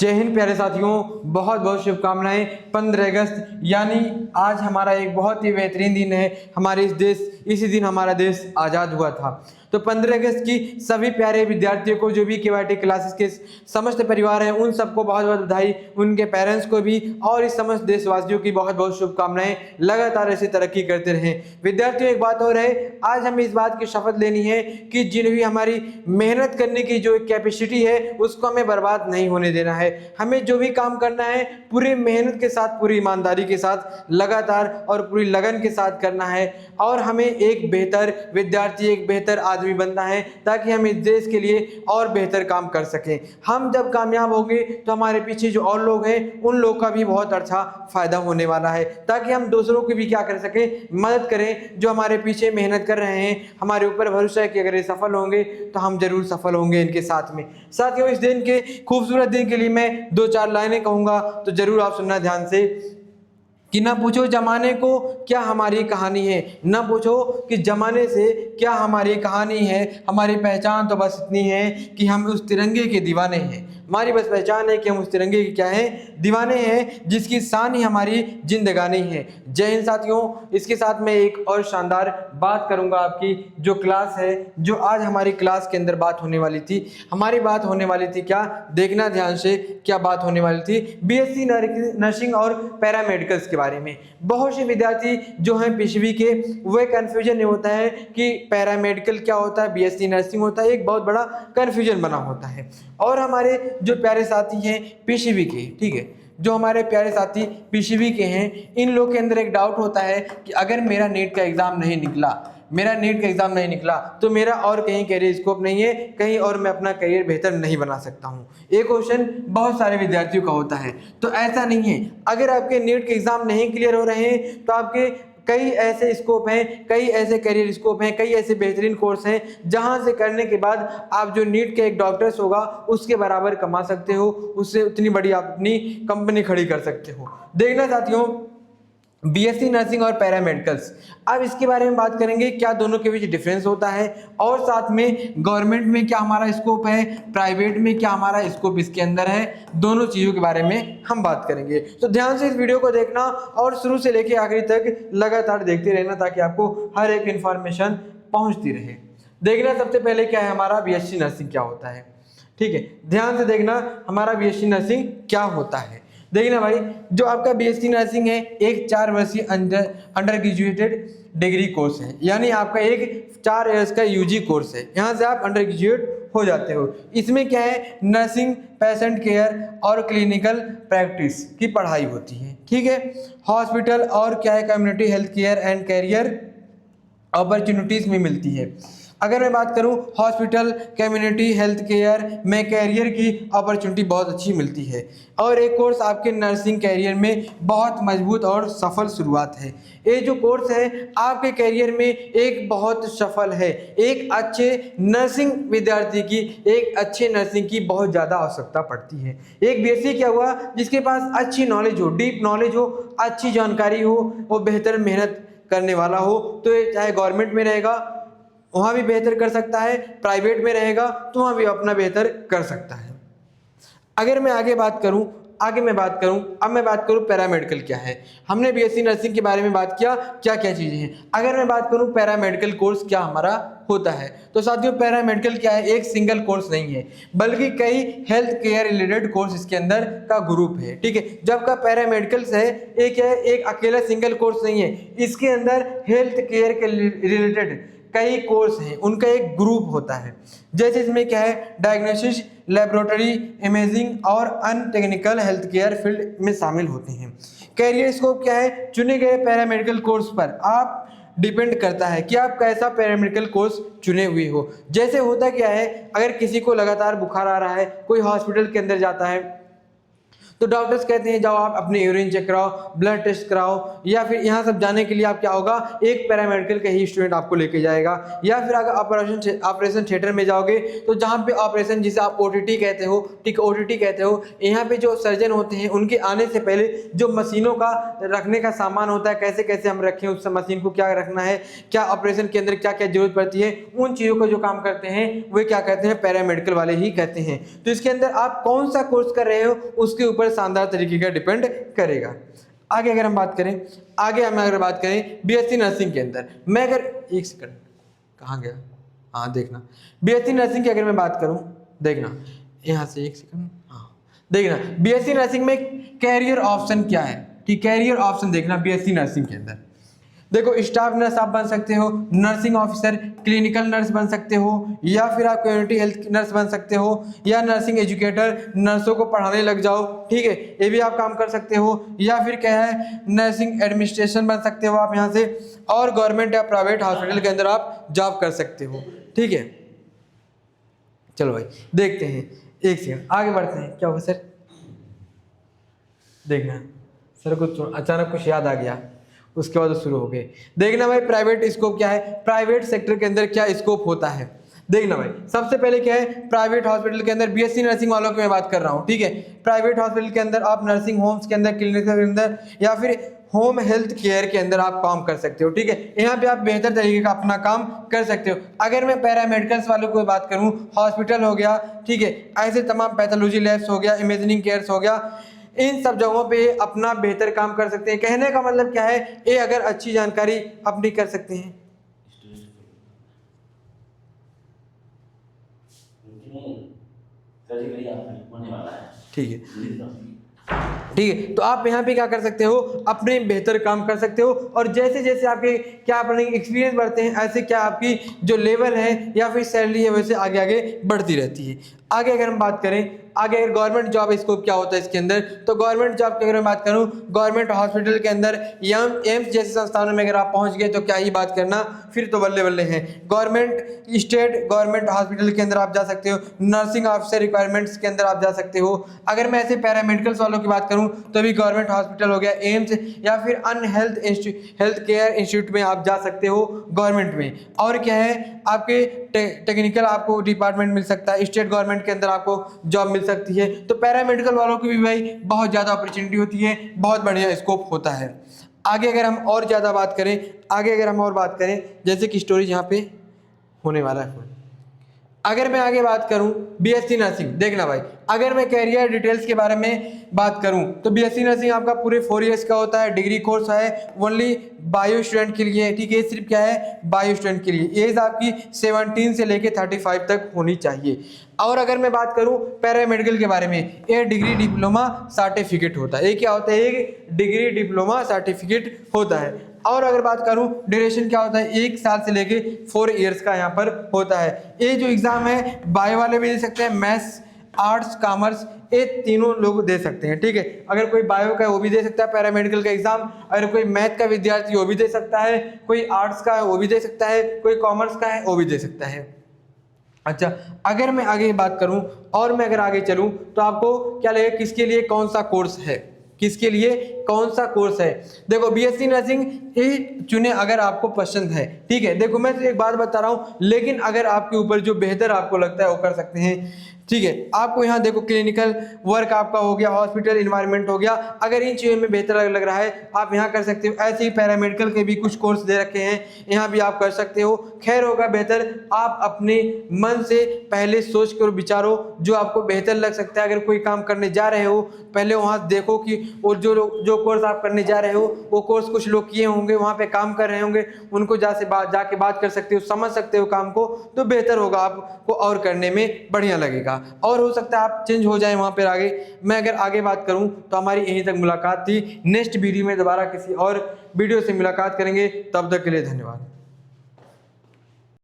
जय हिंद प्यारे साथियों, बहुत बहुत शुभकामनाएं। 15 अगस्त यानी आज हमारा एक बहुत ही बेहतरीन दिन है। हमारे इसी दिन हमारा देश आज़ाद हुआ था। तो 15 अगस्त की सभी प्यारे विद्यार्थियों को, जो भी केवाईटी क्लासेस के समस्त परिवार हैं, उन सबको बहुत बहुत बधाई, उनके पेरेंट्स को भी और इस समस्त देशवासियों की बहुत बहुत शुभकामनाएं। लगातार ऐसी तरक्की करते रहें। विद्यार्थियों, एक बात और है, आज हमें इस बात की शपथ लेनी है कि जिन भी हमारी मेहनत करने की जो कैपेसिटी है उसको हमें बर्बाद नहीं होने देना है। हमें जो भी काम करना है पूरी मेहनत के साथ, पूरी ईमानदारी के साथ, लगातार और पूरी लगन के साथ करना है और हमें एक बेहतर विद्यार्थी, एक बेहतर आदमी बनना है ताकि हम इस देश के लिए और बेहतर काम कर सकें। हम जब कामयाब होंगे तो हमारे पीछे जो और लोग हैं उन लोग का भी बहुत अच्छा फायदा होने वाला है, ताकि हम दूसरों की भी क्या कर सकें, मदद करें। जो हमारे पीछे मेहनत कर रहे हैं, हमारे ऊपर भरोसा है कि अगर ये सफल होंगे तो हम जरूर सफल होंगे इनके साथ में। साथियों, इस दिन के खूबसूरत दिन के लिए मैं 2-4 लाइनें कहूंगा तो जरूर आप सुनना ध्यान से। कि ना पूछो जमाने को क्या हमारी कहानी है, ना पूछो कि जमाने से क्या हमारी कहानी है, हमारी पहचान तो बस इतनी है कि हम उस तिरंगे के दीवाने हैं। हमारी बस पहचान है कि हम उस तिरंगे के क्या हैं, दीवाने हैं, जिसकी शान ही हमारी जिंदगानी है। जय हिंद साथियों। इसके साथ मैं एक और शानदार बात करूंगा। आपकी जो क्लास है, जो आज हमारी क्लास के अंदर बात होने वाली थी, हमारी बात होने वाली थी क्या, देखना ध्यान से क्या बात होने वाली थी। बीएससी नर्सिंग और पैरामेडिकल्स के बारे में। बहुत से विद्यार्थी जो हैं पीसीबी के, वो कंफ्यूजन नहीं होता है कि पैरामेडिकल क्या होता है, बीएससी नर्सिंग होता है, एक बहुत बड़ा कंफ्यूजन बना होता है। और हमारे जो प्यारे साथी हैं पीसीबी के, ठीक है, जो हमारे प्यारे साथी पीसीबी के हैं, इन लोग के अंदर एक डाउट होता है कि अगर मेरा नीट का एग्जाम नहीं निकला, तो मेरा और कहीं करियर स्कोप नहीं है, कहीं और मैं अपना करियर बेहतर नहीं बना सकता हूँ। ये क्वेश्चन बहुत सारे विद्यार्थियों का होता है। तो ऐसा नहीं है। अगर आपके नीट के एग्जाम नहीं क्लियर हो रहे हैं तो आपके कई ऐसे स्कोप हैं, कई ऐसे करियर स्कोप हैं, कई ऐसे बेहतरीन कोर्स हैं जहां से करने के बाद आप जो नीट के एक डॉक्टर्स होगा उसके बराबर कमा सकते हो, उससे उतनी बड़ी आप अपनी कंपनी खड़ी कर सकते हो। देखना साथियों, बीएससी नर्सिंग और पैरामेडिकल्स, अब इसके बारे में बात करेंगे क्या दोनों के बीच डिफरेंस होता है, और साथ में गवर्नमेंट में क्या हमारा स्कोप है, प्राइवेट में क्या हमारा स्कोप इसके अंदर है, दोनों चीज़ों के बारे में हम बात करेंगे। तो ध्यान से इस वीडियो को देखना और शुरू से लेकर आखिरी तक लगातार देखते रहना ताकि आपको हर एक इंफॉर्मेशन पहुँचती रहे। देखना सबसे पहले क्या है हमारा बीएससी नर्सिंग क्या होता है। ठीक है, ध्यान से देखना हमारा बीएससी नर्सिंग क्या होता है। देखना भाई, जो आपका बीएससी नर्सिंग है एक 4 वर्षीय अंडर ग्रेजुएटेड डिग्री कोर्स है, यानी आपका एक 4 इयर्स का यूजी कोर्स है। यहाँ से आप अंडर ग्रेजुएट हो जाते हो। इसमें क्या है, नर्सिंग, पेशेंट केयर और क्लिनिकल प्रैक्टिस की पढ़ाई होती है। ठीक है, हॉस्पिटल और क्या है, community health care and career opportunities में मिलती है। अगर मैं बात करूं हॉस्पिटल, कम्युनिटी हेल्थ केयर में कैरियर की अपॉर्चुनिटी बहुत अच्छी मिलती है। और एक कोर्स आपके नर्सिंग कैरियर में बहुत मजबूत और सफल शुरुआत है। ये जो कोर्स है आपके कैरियर में एक बहुत सफल है। एक अच्छे नर्सिंग विद्यार्थी की, एक अच्छे नर्सिंग की बहुत ज़्यादा आवश्यकता पड़ती है। एक बीएससी क्या हुआ, जिसके पास अच्छी नॉलेज हो, डीप नॉलेज हो, अच्छी जानकारी हो, वो बेहतर मेहनत करने वाला हो, तो ये चाहे गवर्नमेंट में रहेगा वहाँ भी बेहतर कर सकता है, प्राइवेट में रहेगा तो वहाँ भी अपना बेहतर कर सकता है। अगर मैं आगे बात करूँ, अब मैं बात करूँ पैरामेडिकल क्या है। हमने बीएससी नर्सिंग के बारे में बात किया क्या क्या चीज़ें हैं। अगर मैं बात करूँ पैरामेडिकल कोर्स क्या हमारा होता है, तो साथियों पैरामेडिकल क्या है, एक सिंगल कोर्स नहीं है बल्कि कई हेल्थ केयर रिलेटेड कोर्स इसके अंदर का ग्रुप है। ठीक है, जब का पैरामेडिकल्स है, एक अकेला सिंगल कोर्स नहीं है, इसके अंदर हेल्थ केयर के रिलेटेड कई कोर्स हैं, उनका एक ग्रुप होता है। जैसे इसमें क्या है, डायग्नोसिस, लेबोरेटरी, इमेजिंग और अन्य टेक्निकल हेल्थ केयर फील्ड में शामिल होते हैं। कैरियर स्कोप क्या है, चुने गए पैरामेडिकल कोर्स पर आप डिपेंड करता है कि आप कैसा पैरामेडिकल कोर्स चुने हुए हो। जैसे होता क्या है, अगर किसी को लगातार बुखार आ रहा है, कोई हॉस्पिटल के अंदर जाता है तो डॉक्टर्स कहते हैं जाओ आप अपने यूरिन चेक कराओ, ब्लड टेस्ट कराओ, या फिर यहाँ सब जाने के लिए आप क्या होगा, एक पैरामेडिकल का ही स्टूडेंट आपको लेके जाएगा। या फिर अगर ऑपरेशन थिएटर में जाओगे तो जहाँ पे ऑपरेशन, जिसे आप ओटीटी कहते हो, ठीक, ओटीटी कहते हो, यहाँ पे जो सर्जन होते हैं उनके आने से पहले जो मशीनों का रखने का सामान होता है, कैसे कैसे हम रखें उस मशीन को, क्या रखना है, क्या ऑपरेशन के अंदर क्या क्या जरूरत पड़ती है, उन चीज़ों को जो काम करते हैं वे क्या कहते हैं, पैरामेडिकल वाले ही कहते हैं। तो इसके अंदर आप कौन सा कोर्स कर रहे हो उसके ऊपर शानदार तरीके का डिपेंड करेगा। आगे अगर हम बात करें बीएससी नर्सिंग के अंदर, मैं अगर एक सेकंड कहाँ गया, हाँ देखना, बीएससी नर्सिंग की अगर मैं बात करूँ, देखना यहाँ से एक सेकंड, हाँ देखना बीएससी नर्सिंग में कैरियर ऑप्शन क्या है, ठीक, कैरियर ऑप्शन देखना बीएससी नर्सिंग के अंदर। देखो स्टाफ नर्स आप बन सकते हो, नर्सिंग ऑफिसर, क्लिनिकल नर्स बन सकते हो, या फिर आप कम्युनिटी हेल्थ नर्स बन सकते हो, या नर्सिंग एजुकेटर, नर्सों को पढ़ाने लग जाओ, ठीक है, ये भी आप काम कर सकते हो। या फिर क्या है, नर्सिंग एडमिनिस्ट्रेशन बन सकते हो आप यहाँ से, और गवर्नमेंट या प्राइवेट हॉस्पिटल के अंदर आप जॉब कर सकते हो, ठीक है। चलो भाई देखते हैं, एक सेकंड आगे बढ़ते हैं। क्या होगा सर, देखना सर कुछ अचानक कुछ याद आ गया, उसके बाद शुरू हो गए। देखना भाई प्राइवेट स्कोप क्या है, प्राइवेट सेक्टर के अंदर क्या स्कोप होता है। देखना भाई सबसे पहले क्या है, प्राइवेट हॉस्पिटल के अंदर बीएससी नर्सिंग वालों की मैं बात कर रहा हूँ, ठीक है। प्राइवेट हॉस्पिटल के अंदर आप नर्सिंग होम्स के अंदर, क्लिनिक के अंदर, या फिर होम हेल्थ केयर के अंदर आप काम कर सकते हो, ठीक है। यहाँ पे आप बेहतर तरीके का अपना काम कर सकते हो। अगर मैं पैरामेडिकल्स वालों को बात करूँ, हॉस्पिटल हो गया, ठीक है, ऐसे तमाम पैथोलॉजी लैब्स हो गया, इमेजिंग केयर्स हो गया, इन सब जगहों पे अपना बेहतर काम कर सकते हैं। कहने का मतलब क्या है, ये अगर अच्छी जानकारी अपनी कर सकते हैं। ठीक है, तो आप यहाँ पे क्या कर सकते हो, अपने बेहतर काम कर सकते हो। और जैसे जैसे आपके क्या अपने एक्सपीरियंस बढ़ते हैं, ऐसे क्या आपकी जो लेवल है या फिर सैलरी है वैसे आगे आगे बढ़ती रहती है। आगे अगर हम बात करें, आगे अगर गवर्नमेंट जॉब स्कोप क्या होता है इसके अंदर, तो गवर्नमेंट जॉब की अगर मैं बात करूं, गवर्नमेंट हॉस्पिटल के अंदर या एम्स जैसे संस्थानों में अगर आप पहुंच गए तो क्या ही बात करना, फिर तो बल्ले बल्ले हैं। गवर्नमेंट स्टेट गवर्नमेंट हॉस्पिटल के अंदर आप जा सकते हो, नर्सिंग ऑफिसर रिक्वायरमेंट्स के अंदर आप जा सकते हो। अगर मैं ऐसे पैरामेडिकल्स वालों की बात करूँ तो भी गवर्नमेंट हॉस्पिटल हो गया, एम्स, या फिर अन्य हेल्थ केयर इंस्टीट्यूट में आप जा सकते हो गवर्नमेंट में। और क्या है, आपके टेक्निकल आपको डिपार्टमेंट मिल सकता है, स्टेट गवर्नमेंट के अंदर आपको जॉब मिल सकती है। तो पैरामेडिकल वालों की भी भाई बहुत ज़्यादा अपॉर्चुनिटी होती है, बहुत बढ़िया स्कोप होता है। आगे अगर हम और ज़्यादा बात करें, जैसे कि स्टोरेज यहाँ पे होने वाला है। अगर मैं आगे बात करूं बीएससी नर्सिंग, देखना भाई अगर मैं कैरियर डिटेल्स के बारे में बात करूं तो बीएससी नर्सिंग आपका पूरे 4 इयर्स का होता है, डिग्री कोर्स है, ओनली बायो स्टूडेंट के लिए, ठीक है, सिर्फ क्या है, बायो स्टूडेंट के लिए। एज आपकी 17 से लेके 35 तक होनी चाहिए। और अगर मैं बात करूं पैरामेडिकल के बारे में, ये डिग्री डिप्लोमा सर्टिफिकेट होता है। ये क्या होता है, एक डिग्री डिप्लोमा सर्टिफिकेट होता है। और अगर बात करूं ड्यूरेशन क्या होता है, 1 साल से लेके 4 इयर्स का यहाँ पर होता है। ये जो एग्जाम है बायो वाले भी दे सकते हैं, मैथ्स, आर्ट्स, कॉमर्स, ये तीनों लोग दे सकते हैं, ठीक है। अगर कोई बायो का है वो भी दे सकता है पैरामेडिकल का एग्जाम, अगर कोई मैथ का विद्यार्थी वो भी दे सकता है, कोई आर्ट्स का है वो भी दे सकता है, कोई कॉमर्स का है वो भी दे सकता है। अच्छा, अगर मैं आगे बात करूं और मैं अगर आगे चलूं तो आपको क्या लगेगा, किसके लिए कौन सा कोर्स है, किसके लिए कौन सा कोर्स है। देखो बीएससी नर्सिंग ही चुने अगर आपको पसंद है, ठीक है। देखो मैं तो एक बात बता रहा हूँ, लेकिन अगर आपके ऊपर जो बेहतर आपको लगता है वो कर सकते हैं, ठीक है। आपको यहाँ देखो क्लिनिकल वर्क आपका हो गया, हॉस्पिटल इन्वायरमेंट हो गया, अगर इन चीज़ों में बेहतर लग रहा है आप यहाँ कर सकते हो। ऐसे ही पैरामेडिकल के भी कुछ कोर्स दे रखे हैं, यहाँ भी आप कर सकते हो। खैर होगा बेहतर आप अपने मन से पहले सोच कर विचारो जो आपको बेहतर लग सकता है। अगर कोई काम करने जा रहे हो पहले वहाँ देखो कि वो जो कोर्स आप करने जा रहे हो वो कोर्स कुछ लोग किए होंगे, वहाँ पे काम कर रहे होंगे, उनको जाके बात कर सकते हो, समझ सकते हो काम को, तो बेहतर होगा, आपको और करने में बढ़िया लगेगा। और हो सकता है आप चेंज हो जाए वहाँ पर आगे। मैं अगर आगे बात करूँ तो हमारी यहीं तक मुलाकात थी। नेक्स्ट वीडियो में दोबारा किसी और वीडियो से मुलाकात करेंगे, तब तक के लिए धन्यवाद।